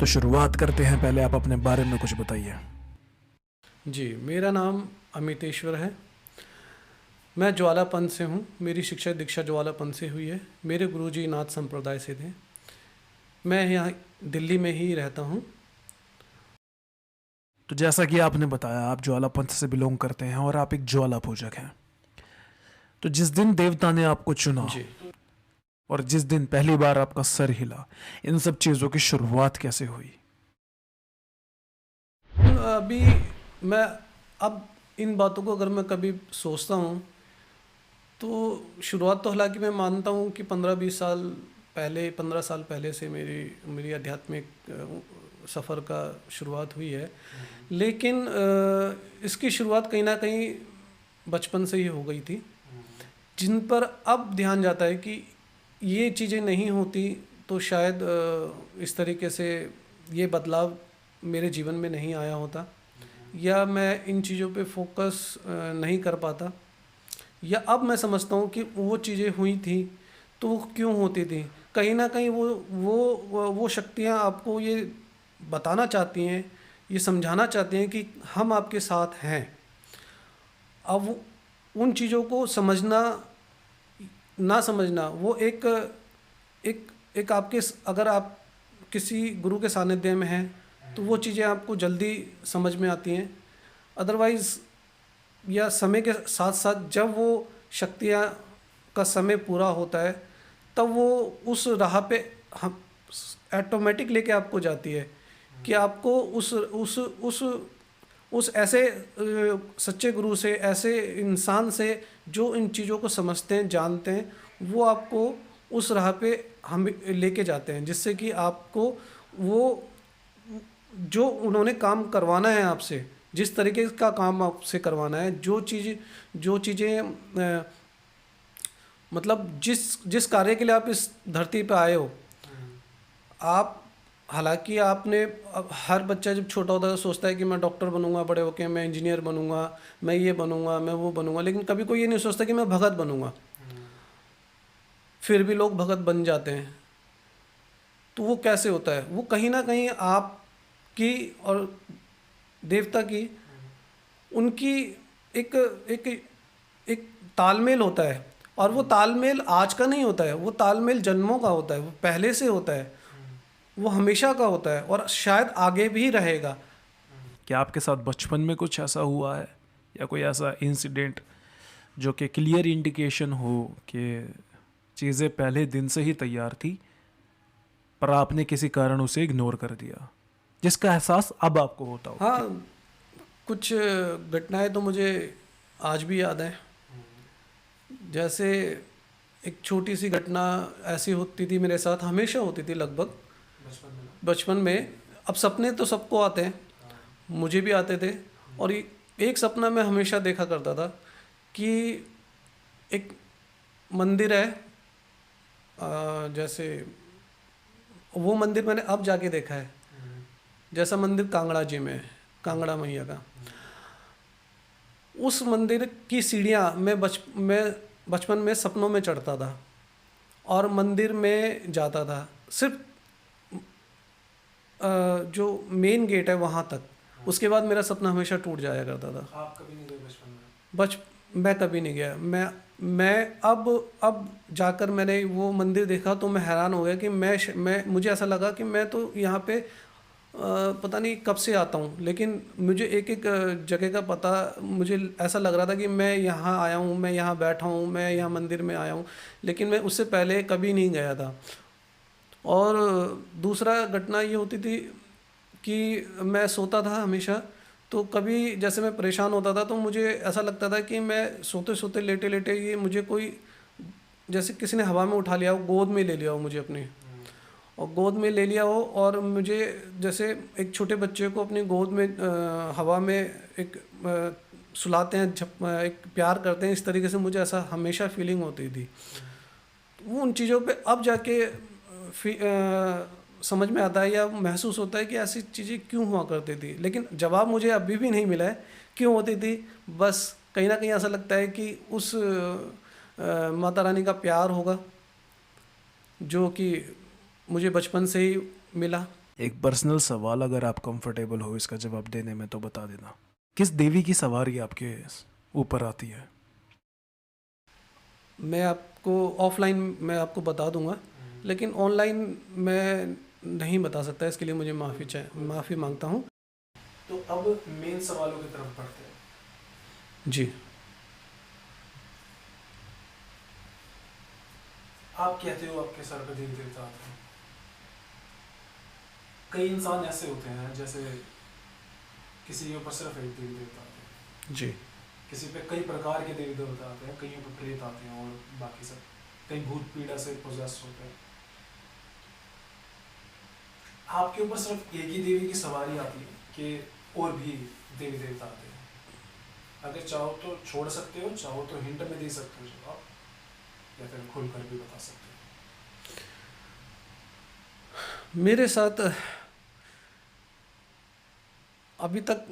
तो शुरुआत करते हैं। पहले आप अपने बारे में कुछ बताइए। जी, मेरा नाम अमितेश्वर है। मैं ज्वालापंथ से हूँ। मेरी शिक्षा दीक्षा ज्वालापंथ से हुई है। मेरे गुरुजी नाथ संप्रदाय से थे। मैं यहाँ दिल्ली में ही रहता हूँ। तो जैसा कि आपने बताया, आप ज्वाला पंथ से बिलोंग करते हैं और आप एक ज्वाला पूजक हैं। तो जिस दिन देवता ने आपको चुना जी। और जिस दिन पहली बार आपका सर हिला, इन सब चीज़ों की शुरुआत कैसे हुई? अभी मैं अब इन बातों को अगर मैं कभी सोचता हूँ तो शुरुआत तो हालांकि मैं मानता हूँ कि 15-20 साल पहले 15 साल पहले से मेरी मेरी आध्यात्मिक सफ़र का शुरुआत हुई है। लेकिन इसकी शुरुआत कहीं ना कहीं बचपन से ही हो गई थी, जिन पर अब ध्यान जाता है कि ये चीज़ें नहीं होती तो शायद इस तरीके से ये बदलाव मेरे जीवन में नहीं आया होता, या मैं इन चीज़ों पे फोकस नहीं कर पाता, या अब मैं समझता हूँ कि वो चीज़ें हुई थी तो वो क्यों होती थी। कहीं ना कहीं वो शक्तियाँ आपको ये बताना चाहती हैं, ये समझाना चाहती हैं कि हम आपके साथ हैं। अब उन चीज़ों को समझना ना समझना वो एक एक एक आपके, अगर आप किसी गुरु के सानिध्य में हैं तो वो चीज़ें आपको जल्दी समझ में आती हैं। अदरवाइज़ या समय के साथ साथ जब वो शक्तियाँ का समय पूरा होता है तब वो उस राह पे हम ऑटोमेटिक लेके आपको जाती है कि आपको उस ऐसे सच्चे गुरु से, ऐसे इंसान से जो इन चीज़ों को समझते हैं, जानते हैं, वो आपको उस राह पे हम लेके जाते हैं, जिससे कि आपको वो जो उन्होंने काम करवाना है आपसे, जिस तरीके का काम आपसे करवाना है, जो चीज़ें मतलब जिस जिस कार्य के लिए आप इस धरती पे आए हो, आप हालांकि आपने, अब हर बच्चा जब छोटा होता है तो सोचता है कि मैं डॉक्टर बनूंगा, बड़े होके मैं इंजीनियर बनूंगा, मैं ये बनूंगा, मैं वो बनूंगा, लेकिन कभी कोई ये नहीं सोचता कि मैं भगत बनूंगा। फिर भी लोग भगत बन जाते हैं। तो वो कैसे होता है? वो कहीं ना कहीं आपकी और देवता की, उनकी एक एक एक तालमेल होता है। और वो तालमेल आज का नहीं होता है, वो तालमेल जन्मों का होता है, वो पहले से होता है, वो हमेशा का होता है और शायद आगे भी रहेगा। क्या आपके साथ बचपन में कुछ ऐसा हुआ है या कोई ऐसा इंसिडेंट जो कि क्लियर इंडिकेशन हो कि चीज़ें पहले दिन से ही तैयार थी पर आपने किसी कारण उसे इग्नोर कर दिया, जिसका एहसास अब आपको होता हो? हाँ, कुछ घटनाएं तो मुझे आज भी याद हैं। जैसे एक छोटी सी घटना ऐसी होती थी मेरे साथ, हमेशा होती थी लगभग बचपन में। अब सपने तो सबको आते हैं, मुझे भी आते थे। और एक सपना मैं हमेशा देखा करता था कि एक मंदिर है, जैसे वो मंदिर मैंने अब जाके देखा है, जैसा मंदिर कांगड़ा जी में है, कांगड़ा मैया का। उस मंदिर की सीढ़ियाँ मैं बचपन में सपनों में चढ़ता था और मंदिर में जाता था। सिर्फ जो मेन गेट है वहाँ तक, उसके बाद मेरा सपना हमेशा टूट जाया करता था। आप कभी नहीं गए बचपन में? बच मैं कभी नहीं गया। मैं अब जाकर मैंने वो मंदिर देखा तो मैं हैरान हो गया कि मैं मुझे ऐसा लगा कि मैं तो यहाँ पे पता नहीं कब से आता हूँ, लेकिन मुझे एक एक जगह का पता, मुझे ऐसा लग रहा था कि मैं यहाँ आया हूँ, मैं यहाँ बैठा हूँ, मैं यहाँ मंदिर में आया हूँ, लेकिन मैं उससे पहले कभी नहीं गया था। और दूसरा घटना ये होती थी कि मैं सोता था हमेशा, तो कभी जैसे मैं परेशान होता था तो मुझे ऐसा लगता था कि मैं सोते सोते लेटे लेटे ये मुझे कोई, जैसे किसी ने हवा में उठा लिया हो, गोद में ले लिया हो मुझे अपने, और गोद में ले लिया हो और मुझे जैसे एक छोटे बच्चे को अपनी गोद में हवा में एक सुलाते हैं, एक प्यार करते हैं, इस तरीके से मुझे ऐसा हमेशा फीलिंग होती थी। वो उन चीज़ों पे अब जाके समझ में आता है या महसूस होता है कि ऐसी चीज़ें क्यों हुआ करती थी, लेकिन जवाब मुझे अभी भी नहीं मिला है क्यों होती थी। बस कहीं ना कहीं ऐसा लगता है कि उस माता रानी का प्यार होगा जो कि मुझे बचपन से ही मिला। एक पर्सनल सवाल, अगर आप कंफर्टेबल हो इसका जवाब देने में तो बता देना। किस देवी की सवारी आपके ऊपर आती है? मैं आपको ऑफलाइन मैं आपको बता दूंगा, लेकिन ऑनलाइन मैं नहीं बता सकता, इसके लिए मुझे माफ़ी मांगता हूँ। तो अब मेन सवालों की तरफ बढ़ते हैं। जी। आप कहते हो आपके सर पे देवी देवता आते हैं। कई इंसान ऐसे होते हैं जैसे किसी के ऊपर सिर्फ एक देवी देवता आते हैं, जी। किसी पे कई प्रकार के देवी देवता आते हैं, कईयों पे प्रेत आते हैं और बाकी सब कई भूत पीड़ा से पोजेस होते हैं। आपके ऊपर सिर्फ एक ही देवी की सवारी आती है कि और भी देवी देवता आते हैं? अगर चाहो तो छोड़ सकते हो, चाहो तो हिंट में दे सकते हो जवाब, या फिर खुलकर भी बता सकते हो। मेरे साथ अभी तक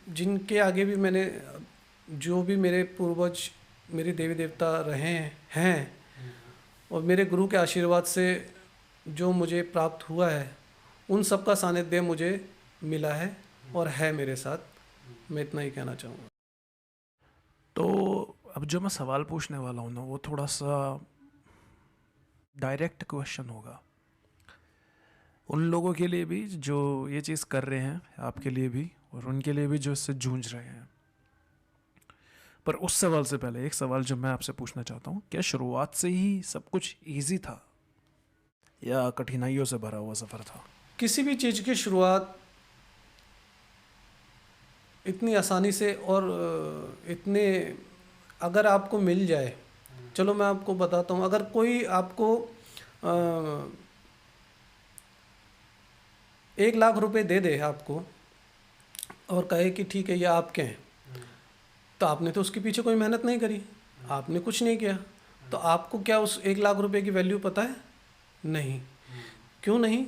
जिनके आगे भी मैंने, जो भी मेरे पूर्वज मेरे देवी देवता रहे हैं, और मेरे गुरु के आशीर्वाद से जो मुझे प्राप्त हुआ है, उन सब का सानिध्य मुझे मिला है और है मेरे साथ। मैं इतना ही कहना चाहूँगा। तो अब जो मैं सवाल पूछने वाला हूँ ना, वो थोड़ा सा डायरेक्ट क्वेश्चन होगा उन लोगों के लिए भी जो ये चीज़ कर रहे हैं, आपके लिए भी, और उनके लिए भी जो इससे जूझ रहे हैं। पर उस सवाल से पहले एक सवाल जो मैं आपसे पूछना चाहता हूँ, क्या शुरुआत से ही सब कुछ इजी था या कठिनाइयों से भरा हुआ सफ़र था? किसी भी चीज़ की शुरुआत इतनी आसानी से और इतने अगर आपको मिल जाए, चलो मैं आपको बताता हूँ, अगर कोई आपको 1 लाख रुपए दे दे आपको और कहे कि ठीक है ये आपके हैं, तो आपने तो उसके पीछे कोई मेहनत नहीं करी, आपने कुछ नहीं किया, तो आपको क्या उस 1 लाख रुपए की वैल्यू पता है? नहीं। क्यों नहीं?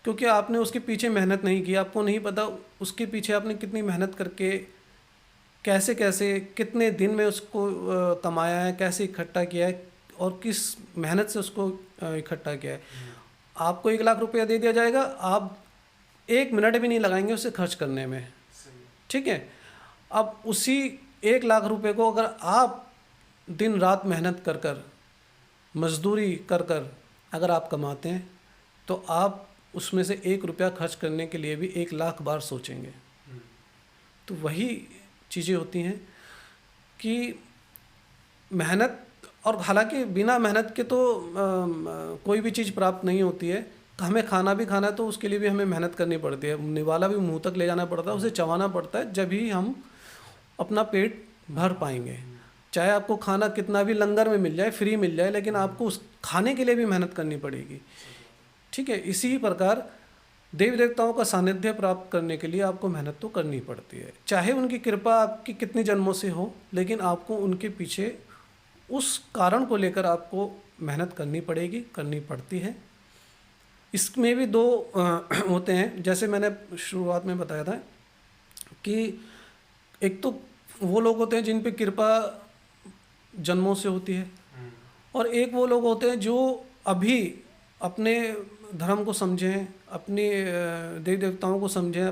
क्योंकि आपने उसके पीछे मेहनत नहीं की, आपको नहीं पता उसके पीछे आपने कितनी मेहनत करके कैसे कैसे कितने दिन में उसको कमाया है, कैसे इकट्ठा किया है और किस मेहनत से उसको इकट्ठा किया है। आपको 1 लाख रुपया दे दिया जाएगा, आप 1 मिनट भी नहीं लगाएंगे उसे खर्च करने में, ठीक है। अब उसी 1 लाख रुपए को अगर आप दिन रात मेहनत कर कर, मजदूरी कर कर अगर आप कमाते हैं, तो आप उसमें से 1 रुपया खर्च करने के लिए भी 1 लाख बार सोचेंगे। तो वही चीज़ें होती हैं कि मेहनत, और हालांकि बिना मेहनत के तो कोई भी चीज़ प्राप्त नहीं होती है। हमें खाना भी खाना है तो उसके लिए भी हमें मेहनत करनी पड़ती है, निवाला भी मुंह तक ले जाना पड़ता है, उसे चबाना पड़ता है, जब ही हम अपना पेट भर पाएंगे। चाहे आपको खाना कितना भी लंगर में मिल जाए, फ्री मिल जाए, लेकिन आपको उस खाने के लिए भी मेहनत करनी पड़ेगी, ठीक है। इसी प्रकार देवी देवताओं का सानिध्य प्राप्त करने के लिए आपको मेहनत तो करनी पड़ती है, चाहे उनकी कृपा आपकी कितनी जन्मों से हो, लेकिन आपको उनके पीछे उस कारण को लेकर आपको मेहनत करनी पड़ेगी, करनी पड़ती है। इसमें भी दो होते हैं, जैसे मैंने शुरुआत में बताया था कि एक तो वो लोग होते हैं जिन पे कृपा जन्मों से होती है, और एक वो लोग होते हैं जो अभी अपने धर्म को समझें, अपने देवी देवताओं को समझें,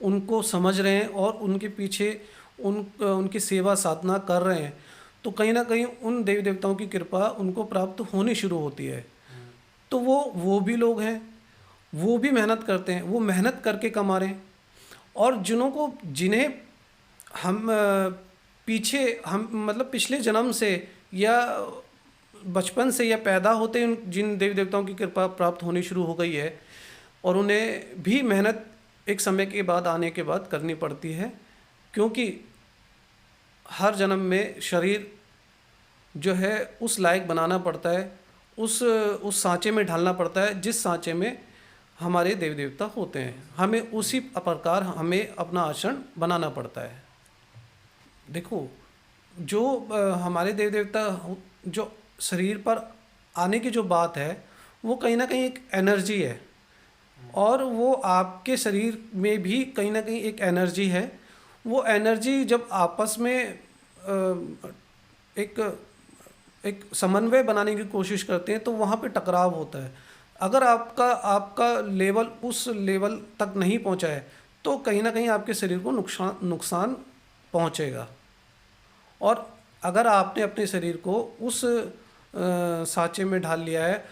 उनको समझ रहे हैं और उनके पीछे उनकी सेवा साधना कर रहे हैं, तो कहीं ना कहीं उन देवी देवताओं की कृपा उनको प्राप्त होनी शुरू होती है। तो वो भी लोग हैं, वो भी मेहनत करते हैं, वो मेहनत करके कमा रहे हैं। और जिन्हें हम पीछे हम मतलब पिछले जन्म से या बचपन से या पैदा होते जिन देवी देवताओं की कृपा प्राप्त होनी शुरू हो गई है, और उन्हें भी मेहनत एक समय के बाद आने के बाद करनी पड़ती है, क्योंकि हर जन्म में शरीर जो है उस लायक बनाना पड़ता है, उस सांचे में ढालना पड़ता है जिस सांचे में हमारे देवी देवता होते हैं। हमें उसी प्रकार हमें अपना आचरण बनाना पड़ता है। देखो, जो हमारे देवी देवता जो शरीर पर आने की जो बात है, वो कहीं ना कहीं एक एनर्जी है, और वो आपके शरीर में भी कहीं ना कहीं एक एनर्जी है। वो एनर्जी जब आपस में एक समन्वय बनाने की कोशिश करते हैं, तो वहाँ पे टकराव होता है। अगर आपका आपका लेवल उस लेवल तक नहीं पहुंचा है तो कहीं ना कहीं आपके शरीर को नुकसान नुकसान पहुंचेगा। और अगर आपने अपने शरीर को उस सांचे में ढाल लिया है,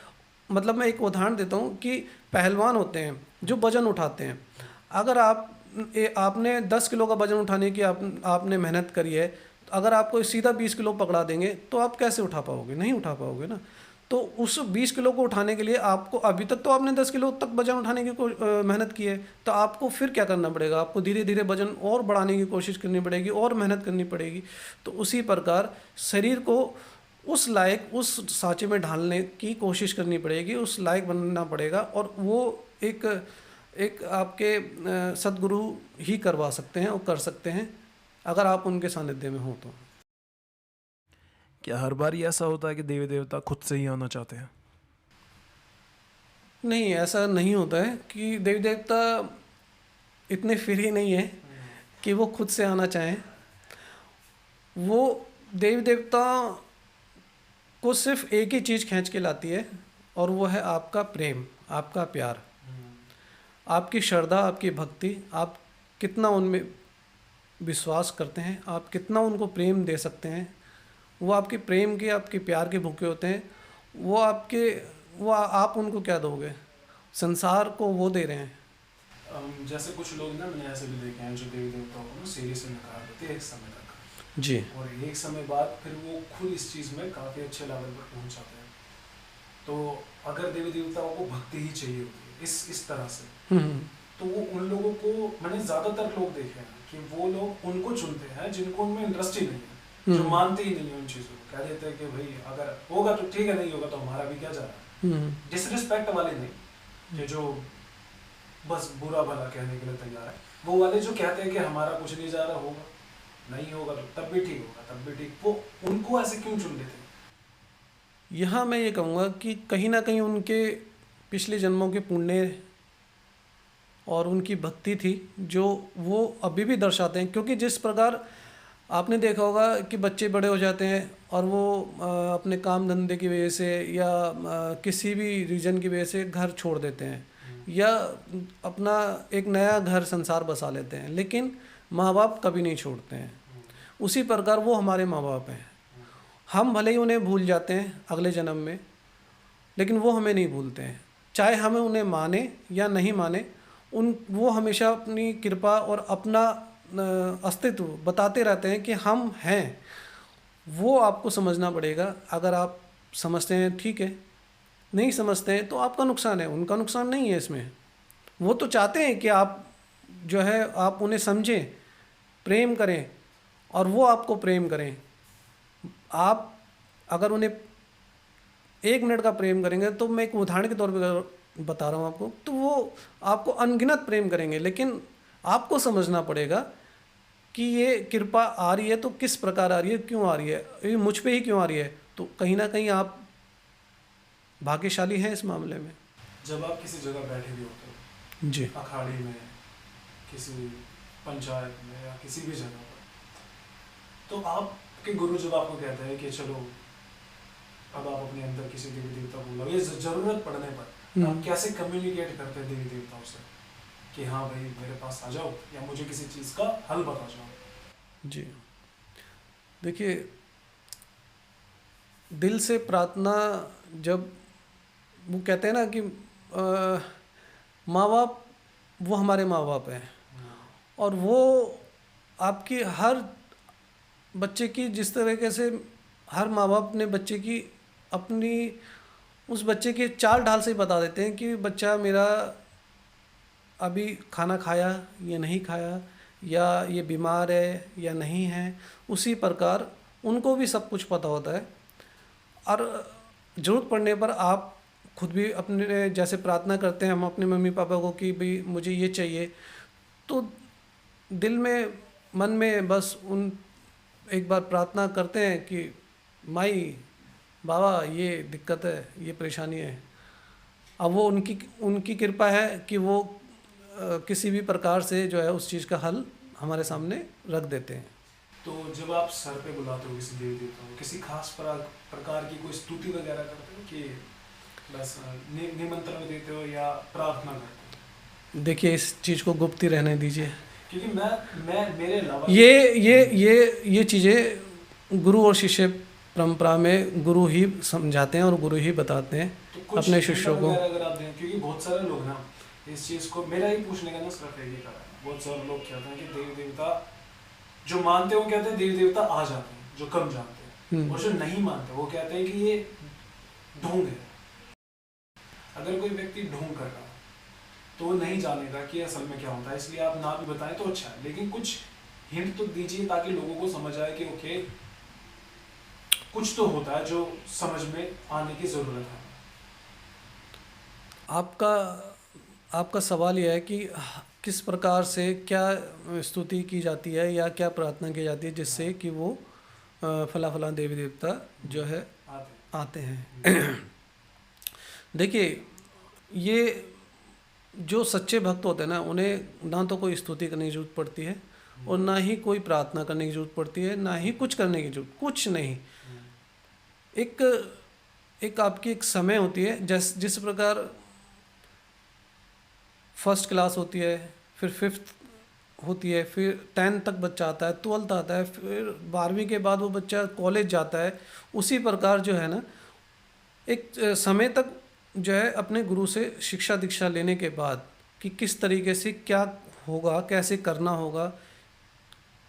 मतलब मैं एक उदाहरण देता हूँ कि पहलवान होते हैं जो वजन उठाते हैं। अगर आपने 10 किलो का वजन उठाने की आपने मेहनत करी है, अगर आपको सीधा 20 किलो पकड़ा देंगे तो आप कैसे उठा पाओगे? नहीं उठा पाओगे ना। तो उस 20 किलो को उठाने के लिए आपको, अभी तक तो आपने 10 किलो तक वजन उठाने की मेहनत की है, तो आपको फिर क्या करना पड़ेगा? आपको धीरे धीरे वजन और बढ़ाने की कोशिश करनी पड़ेगी और मेहनत करनी पड़ेगी। तो उसी प्रकार शरीर को उस लायक उस सांचे में ढालने की कोशिश करनी पड़ेगी, उस लायक बनना पड़ेगा। और वो एक एक आपके सद्गुरु ही करवा सकते हैं और कर सकते हैं, अगर आप उनके सानिध्य में हो तो। क्या हर बार ही ऐसा होता है कि देवी देवता खुद से ही आना चाहते हैं? नहीं, ऐसा नहीं होता है कि देवी देवता इतने फ्री नहीं है कि वो खुद से आना चाहें। वो देवी देवता को सिर्फ एक ही चीज़ खींच के लाती है, और वो है आपका प्रेम, आपका प्यार, आपकी श्रद्धा, आपकी भक्ति। आप कितना उनमें विश्वास करते हैं, आप कितना उनको प्रेम दे सकते हैं। वो आपके प्रेम के, आपके प्यार के भूखे होते हैं। वो आप उनको क्या दोगे? संसार को वो दे रहे हैं। जैसे कुछ लोग ना, मैंने ऐसे भी देखे हैं जो देवी देवताओं को ना सीढ़ी से नकार देते हैं एक समय तक, जी। और एक समय बाद फिर वो खुद इस चीज़ में काफ़ी अच्छे लेवल पर पहुंच जाते हैं। तो अगर देवी देवताओं को भक्ति ही चाहिए होती है इस तरह से, तो वो उन लोगों को, मैंने ज़्यादातर लोग देखे हैं कि वो लोग उनको चुनते हैं जिनको उनमें इंटरेस्ट ही नहीं है, जो मानते ही नहीं है उन चीज़ों को। कह देते हैं कि भाई अगर होगा तो ठीक है, नहीं होगा तो हमारा भी क्या जा रहा है। डिसरिस्पेक्ट वाले नहीं, कि जो बस बुरा भला कहने के लिए तैयार है, वो वाले जो कहते हैं कि हमारा कुछ नहीं जा रहा, होगा नहीं होगा तो तब भी ठीक होगा, तब भी ठीक। वो उनको ऐसे क्यों चुन लेते हैं? यहाँ मैं ये कहूँगा कि कहीं ना कहीं उनके पिछले जन्मों के पुण्य और उनकी भक्ति थी, जो वो अभी भी दर्शाते हैं। क्योंकि जिस प्रकार आपने देखा होगा कि बच्चे बड़े हो जाते हैं और वो अपने काम धंधे की वजह से या किसी भी रीजन की वजह से घर छोड़ देते हैं, या अपना एक नया घर संसार बसा लेते हैं, लेकिन माँ बाप कभी नहीं छोड़ते हैं। उसी प्रकार वो हमारे माँ बाप हैं। हम भले ही उन्हें भूल जाते हैं अगले जन्म में, लेकिन वो हमें नहीं भूलते हैं। चाहे हमें उन्हें माने या नहीं माने, वो हमेशा अपनी कृपा और अपना अस्तित्व बताते रहते हैं कि हम हैं। वो आपको समझना पड़ेगा। अगर आप समझते हैं ठीक है, नहीं समझते हैं तो आपका नुकसान है, उनका नुकसान नहीं है इसमें। वो तो चाहते हैं कि आप जो है आप उन्हें समझें, प्रेम करें, और वो आपको प्रेम करें। आप अगर उन्हें 1 मिनट का प्रेम करेंगे, तो मैं एक उदाहरण के तौर पर बता रहा हूँ आपको, तो वो आपको अनगिनत प्रेम करेंगे। लेकिन आपको समझना पड़ेगा कि ये कृपा आ रही है तो किस प्रकार आ रही है, क्यों आ रही है, ये मुझ पे ही क्यों आ रही है। तो कहीं ना कहीं आप भाग्यशाली हैं इस मामले में। जब आप किसी जगह बैठे भी होते हो, जी, अखाड़े में, किसी पंचायत में या किसी भी जगह पर, तो आपके गुरु जब आपको कहते हैं कि चलो अब आप अपने अंदर किसी देवी देवता को बुलाओ, ये जरूरत पड़ने पर आप कैसे कम्युनिकेट करते हैं देवी देवताओं से कि हाँ भाई मेरे पास आ जाओ या मुझे किसी चीज़ का हल बता जाओ? जी, देखिए, दिल से प्रार्थना, जब वो कहते हैं ना कि माँ बाप, वो हमारे माँ बाप हैं, और वो आपकी हर बच्चे की, जिस तरीके से हर माँ बाप अपने बच्चे की अपनी उस बच्चे के चाल ढाल से ही बता देते हैं कि बच्चा मेरा अभी खाना खाया या नहीं खाया, या ये बीमार है या नहीं है। उसी प्रकार उनको भी सब कुछ पता होता है। और ज़रूरत पड़ने पर आप खुद भी अपने जैसे प्रार्थना करते हैं हम अपने मम्मी पापा को कि भाई मुझे ये चाहिए, तो दिल में, मन में बस उन एक बार प्रार्थना करते हैं कि माई बाबा ये दिक्कत है, ये परेशानी है। अब वो उनकी कृपा है कि वो किसी भी प्रकार से जो है उस चीज़ का हल हमारे सामने रख देते हैं। तो जब आप सर पे बुलाते हो किसी देवी देवता को, किसी खास प्रकार की कोई स्तुति वगैरह करते हो कि बस निमंत्रण देते हो या प्रार्थना करते देखिए इस चीज़ को गुप्त ही रहने दीजिए। हो? क्योंकि मैं मेरे अलावा ये चीज़ें गुरु और शिष्य परंपरा में गुरु ही समझाते हैं और गुरु ही बताते हैं तो कुछ अपने हिंट शिष्यों को। वगैरह अगर आप दें, क्योंकि बहुत सारे लोग ना इस चीज़ को, मेरा ही पूछने का ना सिर्फ यही कारण है, बहुत सारे लोग कहते हैं कि देवी देवता जो मानते हैं वो कहते हैं देवी देवता आ जाते हैं जो कम जानते हैं, और जो नहीं मानते वो कहते हैं कि ये ढोंग है। अगर कोई व्यक्ति ढोंग कर रहा है तो वो नहीं जानेगा कि असल में क्या होता है, इसलिए आप ना भी बताएं तो अच्छा है, लेकिन कुछ हिंट तो दीजिए ताकि लोगों को समझ आए कि ओके कुछ तो होता है जो समझ में आने की ज़रूरत है। आपका सवाल यह है कि किस प्रकार से क्या स्तुति की जाती है या क्या प्रार्थना की जाती है जिससे कि वो फला फला देवी देवता जो है आते हैं। देखिए ये जो सच्चे भक्त होते हैं ना, उन्हें ना तो कोई स्तुति करने की जरूरत पड़ती है और ना ही कोई प्रार्थना करने की जरूरत पड़ती है, ना ही कुछ करने की जरूरत, कुछ नहीं। एक आपकी एक समय होती है, जिस प्रकार फर्स्ट क्लास होती है, फिर फिफ्थ होती है, फिर 10th तक बच्चा आता है, 12th आता है, फिर 12वीं के बाद वो बच्चा कॉलेज जाता है। उसी प्रकार जो है ना एक समय तक जो है अपने गुरु से शिक्षा दीक्षा लेने के बाद कि किस तरीके से क्या होगा, कैसे करना होगा,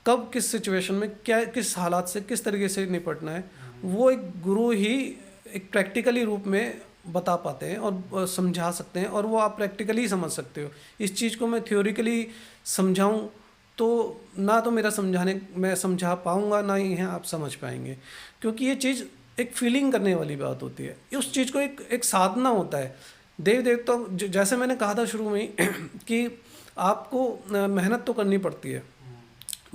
कब किस सिचुएशन में क्या किस हालात से किस तरीके से निपटना है, वो एक गुरु ही एक प्रैक्टिकली रूप में बता पाते हैं और समझा सकते हैं, और वो आप प्रैक्टिकली समझ सकते हो। इस चीज़ को मैं थ्योरिकली समझाऊं तो ना तो मेरा समझाने मैं समझा पाऊंगा, ना ही है आप समझ पाएंगे, क्योंकि ये चीज़ एक फीलिंग करने वाली बात होती है। उस चीज़ को एक साधना होता है। देव देवता जैसे मैंने कहा था शुरू में ही कि आपको मेहनत तो करनी पड़ती है,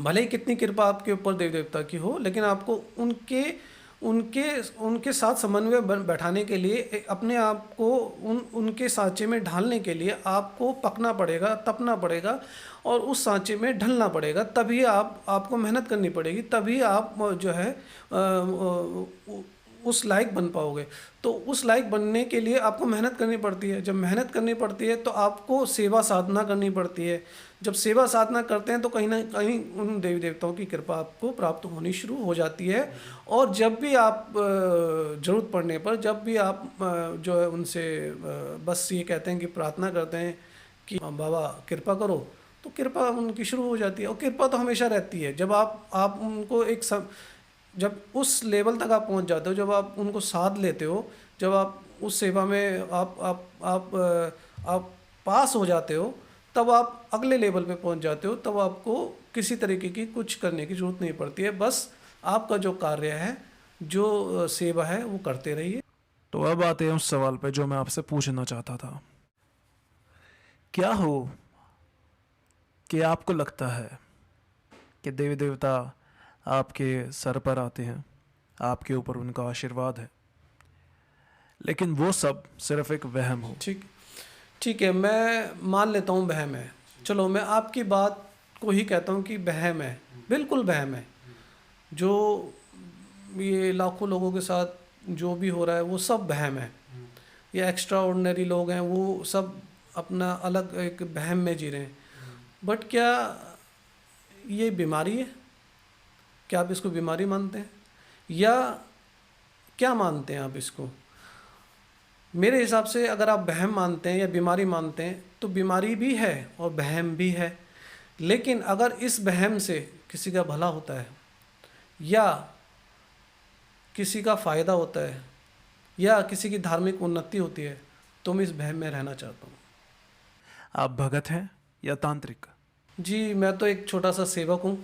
भले ही कितनी कृपा आपके ऊपर देव देवता की हो, लेकिन आपको उनके उनके उनके साथ समन्वय बैठाने के लिए अपने आप को उनके सांचे में ढालने के लिए आपको पकना पड़ेगा, तपना पड़ेगा और उस सांचे में ढलना पड़ेगा। तभी आपको मेहनत करनी पड़ेगी, तभी आप जो है उस लायक बन पाओगे। तो उस लायक बनने के लिए आपको मेहनत करनी पड़ती है। जब मेहनत करनी पड़ती है तो आपको सेवा साधना करनी पड़ती है। जब सेवा साधना करते हैं तो कहीं ना कहीं उन देवी देवताओं की कृपा आपको प्राप्त होनी शुरू हो जाती है। और जब भी आप ज़रूरत पड़ने पर, जब भी आप जो है उनसे बस ये कहते हैं कि प्रार्थना करते हैं कि बाबा कृपा करो, तो कृपा उनकी शुरू हो जाती है। और कृपा तो हमेशा रहती है। जब आप उनको जब उस लेवल तक आप पहुंच जाते हो, जब आप उनको साध लेते हो, जब आप उस सेवा में आप पास हो जाते हो, तब आप अगले लेवल पे पहुंच जाते हो। तब आपको किसी तरीके की कुछ करने की ज़रूरत नहीं पड़ती है। बस आपका जो कार्य है, जो सेवा है, वो करते रहिए। तो अब आते हैं उस सवाल पे जो मैं आपसे पूछना चाहता था। क्या हो कि आपको लगता है कि देवी देवता आपके सर पर आते हैं, आपके ऊपर उनका आशीर्वाद है, लेकिन वो सब सिर्फ एक वहम हो? ठीक है, मैं मान लेता हूँ वहम है। चलो मैं आपकी बात को ही कहता हूँ कि वहम है, बिल्कुल वहम है। जो ये लाखों लोगों के साथ जो भी हो रहा है वो सब वहम है। ये एक्स्ट्रा ऑर्डिनरी लोग हैं, वो सब अपना अलग एक वहम में जी रहे हैं। बट क्या ये बीमारी है? क्या आप इसको बीमारी मानते हैं या क्या मानते हैं आप इसको? मेरे हिसाब से अगर आप वहम मानते हैं या बीमारी मानते हैं तो बीमारी भी है और वहम भी है। लेकिन अगर इस वहम से किसी का भला होता है या किसी का फ़ायदा होता है या किसी की धार्मिक उन्नति होती है तो मैं इस वहम में रहना चाहता हूँ। आप भगत हैं या तांत्रिक? जी, मैं तो एक छोटा सा सेवक हूँ।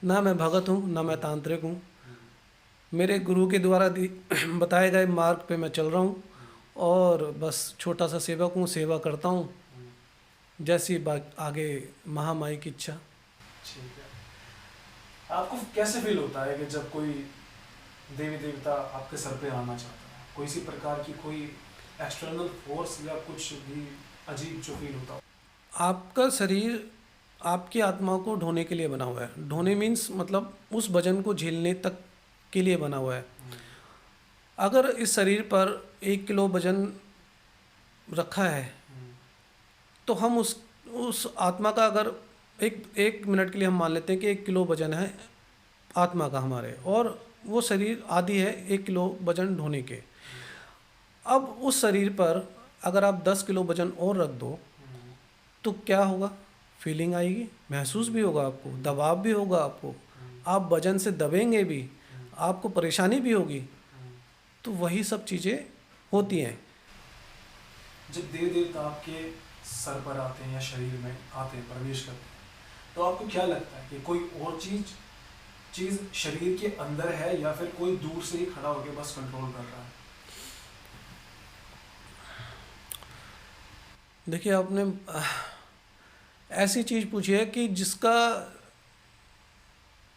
ना मैं भगत हूँ, ना मैं तांत्रिक हूँ। मेरे गुरु के द्वारा बताए गए मार्ग पे मैं चल रहा हूँ और बस छोटा सा सेवक हूँ, सेवा करता हूँ जैसी बात आगे महामाई की इच्छा। ठीक है। आपको कैसे फील होता है कि जब कोई देवी देवता आपके सर पे आना चाहता है? कोई सी प्रकार की कोई एक्सटर्नल फोर्स या कुछ भी अजीब जो फील होता हो? आपका शरीर आपकी आत्मा को ढोने के लिए बना हुआ है। ढोने मीन्स मतलब उस वजन को झेलने तक के लिए बना हुआ है। अगर इस शरीर पर 1 किलो वजन रखा है, तो हम उस आत्मा का अगर एक मिनट के लिए हम मान लेते हैं कि 1 किलो वजन है आत्मा का हमारे, और वो शरीर आदि है 1 किलो वजन ढोने के। अब उस शरीर पर अगर आप 10 किलो वजन और रख दो तो क्या होगा? फीलिंग आएगी, महसूस भी होगा आपको, दबाव भी होगा आपको, आप वजन से दबेंगे भी, आपको परेशानी भी होगी। तो वही सब चीज़ें होती हैं। जब देव देवता आपके सर पर आते हैं या शरीर में आते हैं, प्रवेश करते हैं, तो आपको क्या लगता है कि कोई और चीज शरीर के अंदर है या फिर कोई दूर से ही खड़ा होकर बस कंट्रोल कर रहा है? देखिए, आपने ऐसी चीज़ पूछी है कि जिसका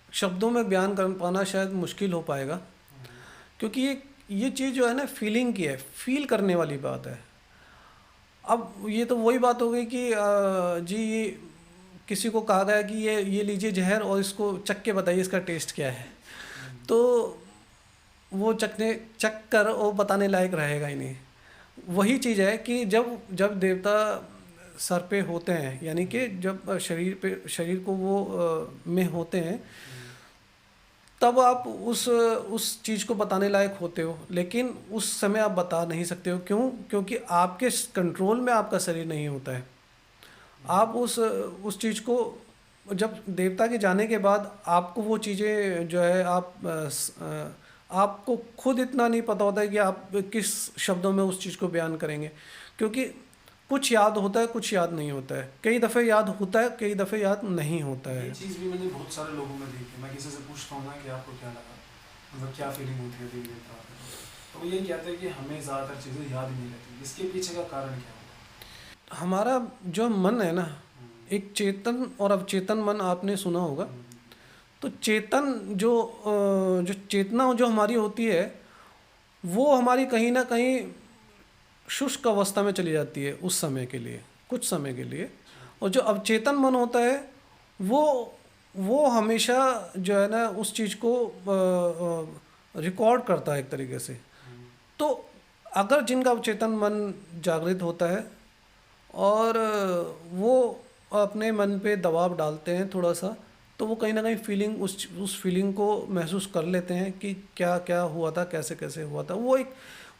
शब्दों में बयान कर पाना शायद मुश्किल हो पाएगा, क्योंकि ये चीज़ जो है ना, फीलिंग की है, फील करने वाली बात है। अब ये तो वही बात हो गई कि जी ये किसी को कहा गया कि ये लीजिए जहर और इसको चख के बताइए इसका टेस्ट क्या है, तो वो चख कर वो बताने लायक रहेगा ही नहीं। वही चीज़ है कि जब देवता सर पे होते हैं, यानी कि जब शरीर को वो में होते हैं, तब आप उस चीज़ को बताने लायक होते हो, लेकिन उस समय आप बता नहीं सकते हो। क्यों? क्योंकि आपके कंट्रोल में आपका शरीर नहीं होता है। आप उस चीज़ को जब देवता के जाने के बाद आपको वो चीज़ें जो है आपको खुद इतना नहीं पता होता है कि आप किस शब्दों में उस चीज़ को बयान करेंगे, क्योंकि कुछ याद होता है, कुछ याद नहीं होता है। कई दफ़े याद होता है, कई दफ़े याद नहीं होता है। ये चीज़ भी मैंने बहुत सारे लोगों में देखी। मैं किसी से पूछता हूँ ना कि आपको क्या लगा, मतलब क्या फीलिंग होती है देव देवता आते हैं, तो वो ये कहते हैं कि हमें ज़्यादातर चीज़ें याद ही नहीं रहती। इसके पीछे का कारण क्या होगा? हमारा जो मन है ना, एक चेतन और अवचेतन मन आपने सुना होगा। तो चेतन जो चेतना जो हमारी होती है, वो हमारी कहीं ना कहीं शुष्क अवस्था में चली जाती है उस समय के लिए, कुछ समय के लिए। और जो अवचेतन मन होता है, वो हमेशा जो है ना उस चीज़ को रिकॉर्ड करता है एक तरीके से। तो अगर जिनका अवचेतन मन जागृत होता है और वो अपने मन पे दबाव डालते हैं थोड़ा सा, तो वो कहीं ना कहीं फीलिंग उस फीलिंग को महसूस कर लेते हैं कि क्या क्या हुआ था, कैसे कैसे हुआ था।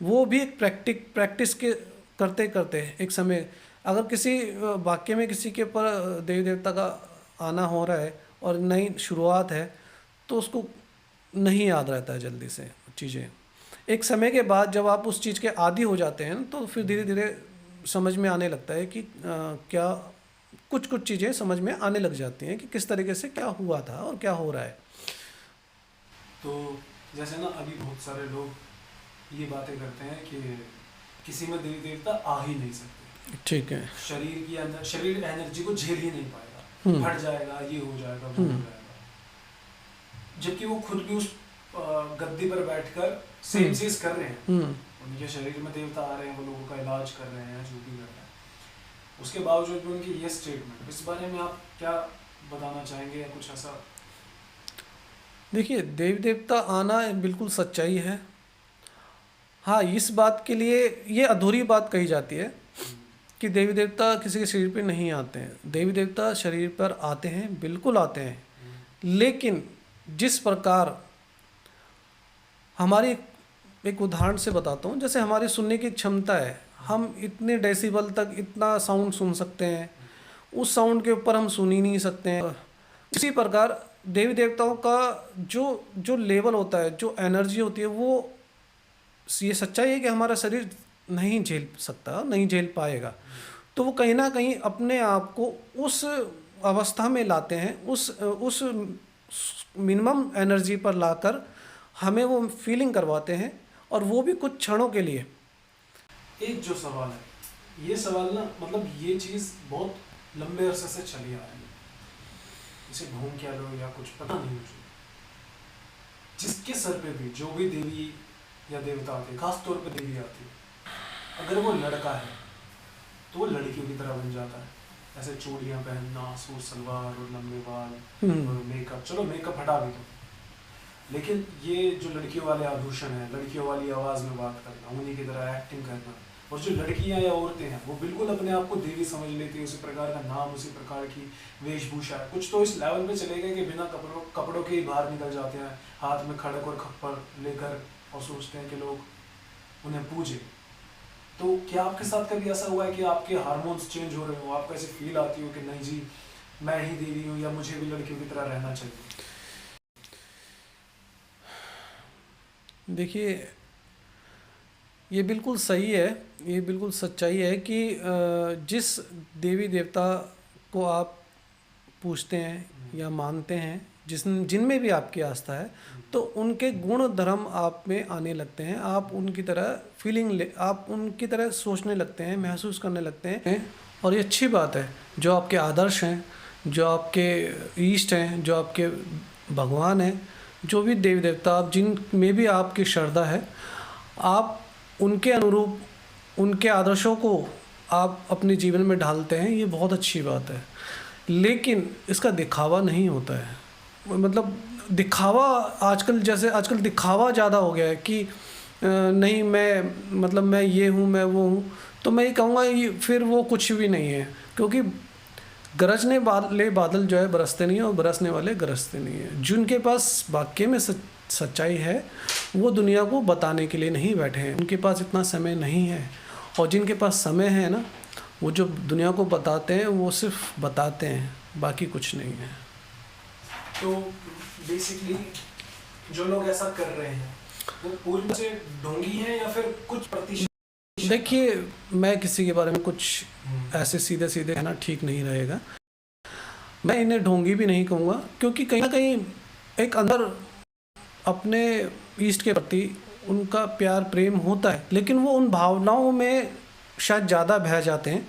वो भी एक प्रैक्टिस के करते करते एक समय, अगर किसी वाक्य में किसी के ऊपर देवी देवता का आना हो रहा है और नई शुरुआत है, तो उसको नहीं याद रहता है जल्दी से चीज़ें। एक समय के बाद जब आप उस चीज़ के आदी हो जाते हैं, तो फिर धीरे धीरे समझ में आने लगता है कि क्या कुछ चीज़ें समझ में आने लग जाती हैं कि किस तरीके से क्या हुआ था और क्या हो रहा है। तो जैसे ना अभी बहुत सारे लोग ये बातें करते हैं कि किसी में देवी देवता आ ही नहीं सकते। ठीक है। शरीर के अंदर, शरीर एनर्जी को झेल ही नहीं पाएगा, फट जाएगा, ये हो जाएगा, वो हो जाएगा। जबकि वो खुद भी उस गद्दी पर बैठकर सेम चीज कर रहे हैं। उनके शरीर में देवता आ रहे हैं, वो लोगों का इलाज कर रहे हैं, जो भी कर रहे हैं, उसके बावजूद भी उनकी ये स्टेटमेंट, इस बारे में आप क्या बताना चाहेंगे या कुछ ऐसा? देखिए, देवी देवता आना बिल्कुल सच्चाई है। हाँ, इस बात के लिए ये अधूरी बात कही जाती है कि देवी देवता किसी के शरीर पे नहीं आते हैं। देवी देवता शरीर पर आते हैं, बिल्कुल आते हैं, लेकिन जिस प्रकार हमारी, एक उदाहरण से बताता हूँ, जैसे हमारी सुनने की क्षमता है, हम इतने डेसिबल तक इतना साउंड सुन सकते हैं, उस साउंड के ऊपर हम सुन ही नहीं सकते हैं। इसी प्रकार देवी देवताओं का जो लेवल होता है, जो एनर्जी होती है, वो ये सच्चाई है कि हमारा शरीर नहीं झेल सकता, नहीं झेल पाएगा। तो वो कहीं ना कहीं अपने आप को उस अवस्था में लाते हैं, उस मिनिमम एनर्जी पर लाकर हमें वो फीलिंग करवाते हैं, और वो भी कुछ क्षणों के लिए। एक जो सवाल है, ये सवाल ना, मतलब ये चीज़ बहुत लंबे अरसे से चली आ रही है, इसे ढूंढ क्या लो या कुछ पता नहीं मुझे। जिसके सर पे भी जो भी देवी या देवता आते, खास तौर पे देवी आती है, अगर वो लड़का है तो वो लड़कियों की तरह बन जाता है। ऐसे चूड़ियाँ पहनना, सूट सलवार और लंबे बाल और मेकअप, चलो मेकअप हटा भी दो, लेकिन ये जो लड़कियों वाले आभूषण हैं, लड़कियों वाली आवाज़ में बात करना, उन्हीं की तरह एक्टिंग करना, और जो लड़कियां या औरतें हैं वो बिल्कुल अपने आप को देवी समझ लेती हैं, उसी प्रकार का नाम, उसी प्रकार की वेशभूषा है, कुछ तो इस लेवल पे चले गए कि बिना कपड़ों के ही बाहर निकल जाते हैं, हाथ में खड़क और खप्पर लेकर, और सोचते हैं कि लोग उन्हें पूजे। तो क्या आपके साथ कभी ऐसा हुआ है कि आपके हार्मोन्स चेंज हो रहे हो, आपको ऐसे फील आती हो कि नहीं जी मैं ही देवी हूँ, या मुझे भी लड़कियों की तरह रहना चाहिए? देखिए, ये बिल्कुल सही है, ये बिल्कुल सच्चाई है कि जिस देवी देवता को आप पूजते हैं या मानते हैं, जिनमें भी आपकी आस्था है, तो उनके गुण धर्म आप में आने लगते हैं। आप उनकी तरह आप उनकी तरह सोचने लगते हैं, महसूस करने लगते हैं, और ये अच्छी बात है। जो आपके आदर्श हैं, जो आपके इष्ट हैं, जो आपके भगवान हैं, जो भी देवी देवता आप जिन में भी आपकी श्रद्धा है, आप उनके अनुरूप उनके आदर्शों को आप अपने जीवन में ढालते हैं, ये बहुत अच्छी बात है। लेकिन इसका दिखावा नहीं होता है। मतलब दिखावा आजकल दिखावा ज़्यादा हो गया है कि नहीं मैं ये हूँ, मैं वो हूँ। तो मैं ये कहूँगा ये फिर वो कुछ भी नहीं है, क्योंकि गरजने वाले बादल जो है बरसते नहीं है, और बरसने वाले गरजते नहीं है। जिनके पास वाकई में सच्चाई है, वो दुनिया को बताने के लिए नहीं बैठे हैं, उनके पास इतना समय नहीं है। और जिनके पास समय है ना, वो जो दुनिया को बताते हैं वो सिर्फ बताते हैं, बाकी कुछ नहीं है। तो बेसिकली जो लोग ऐसा कर रहे हैं वो पूरी से ढोंगी हैं या फिर कुछ प्रतिशत? देखिए, मैं किसी के बारे में कुछ ऐसे सीधे सीधे कहना ठीक नहीं रहेगा। मैं इन्हें ढोंगी भी नहीं कहूँगा, क्योंकि कहीं ना कहीं एक अंदर अपने ईस्ट के प्रति उनका प्यार प्रेम होता है, लेकिन वो उन भावनाओं में शायद ज़्यादा बह जाते हैं।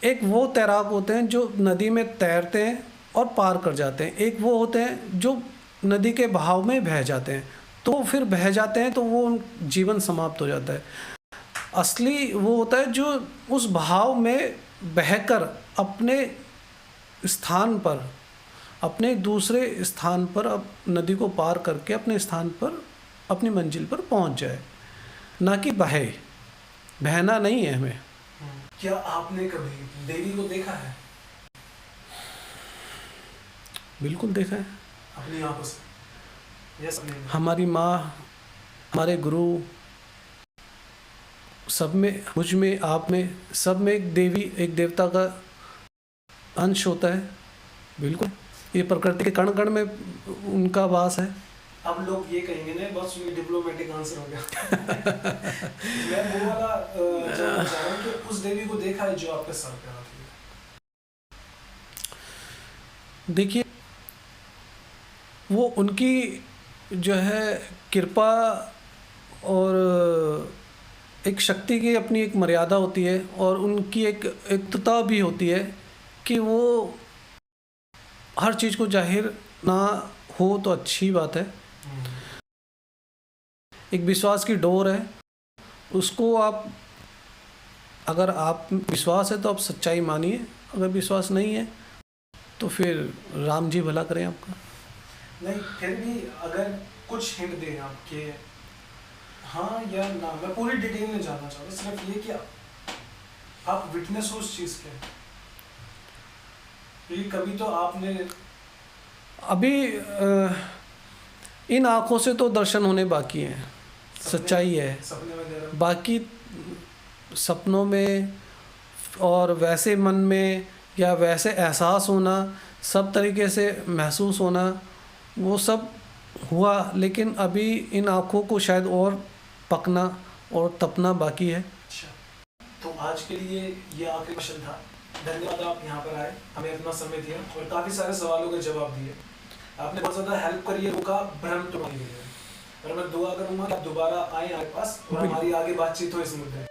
एक वो तैराक होते हैं जो नदी में तैरते हैं और पार कर जाते हैं, एक वो होते हैं जो नदी के बहाव में बह जाते हैं, तो फिर बह जाते हैं तो वो जीवन समाप्त हो जाता है। असली वो होता है जो उस बहाव में बहकर अपने स्थान पर, अपने दूसरे स्थान पर, अब नदी को पार करके अपने स्थान पर, अपनी मंजिल पर पहुंच जाए, ना कि बहना नहीं है हमें। क्या आपने कभी देवी को देखा है? बिल्कुल देखा है, अपनी आंखों से? यस। हमारी माँ, हमारे गुरु, सब में, मुझ में, आप में, सब में एक देवी, एक देवता का अंश होता है। बिल्कुल, ये प्रकृति के कण कण में उनका वास है। अब लोग ये कहेंगे ना, बहुत डिप्लोमेटिक आंसर हो गया। मैं वो वाला जानना चाह रहा हूँ कि उस देवी को देखा है जो आपके सर पे आती है? देखिए, वो उनकी जो है कृपा और एक शक्ति की अपनी एक मर्यादा होती है, और उनकी एक एकता भी होती है कि वो हर चीज़ को जाहिर ना हो तो अच्छी बात है। एक विश्वास की डोर है, उसको आप, अगर आप विश्वास है तो आप सच्चाई मानिए, अगर विश्वास नहीं है तो फिर राम जी भला करें आपका। नहीं, फिर भी अगर कुछ हिंट दें आपके, हाँ या ना, मैं पूरी डिटेल में जानना चाहूँगा, सिर्फ ये कि आप विटनेस हो उस चीज़ के, क्योंकि कभी तो आपने अभी इन आँखों से तो दर्शन होने बाकी हैं, सच्चाई है। सपने वगैरह बाकी सपनों में और वैसे मन में या वैसे एहसास होना, सब तरीके से महसूस होना, वो सब हुआ, लेकिन अभी इन आँखों को शायद और पकना और तपना बाकी है। अच्छा, तो आज के लिए ये आखिरी क्वेश्चन था। धन्यवाद, आप यहाँ पर आए, हमें अपना समय दिया और काफ़ी सारे सवालों के जवाब दिए। आपने बहुत ज़्यादा हेल्प करी है, का भ्रम तो नहीं है, और मैं दुआ करूँगा कि आप दोबारा आए हमारे पास और हमारी आगे बातचीत हो इस मुद्दे।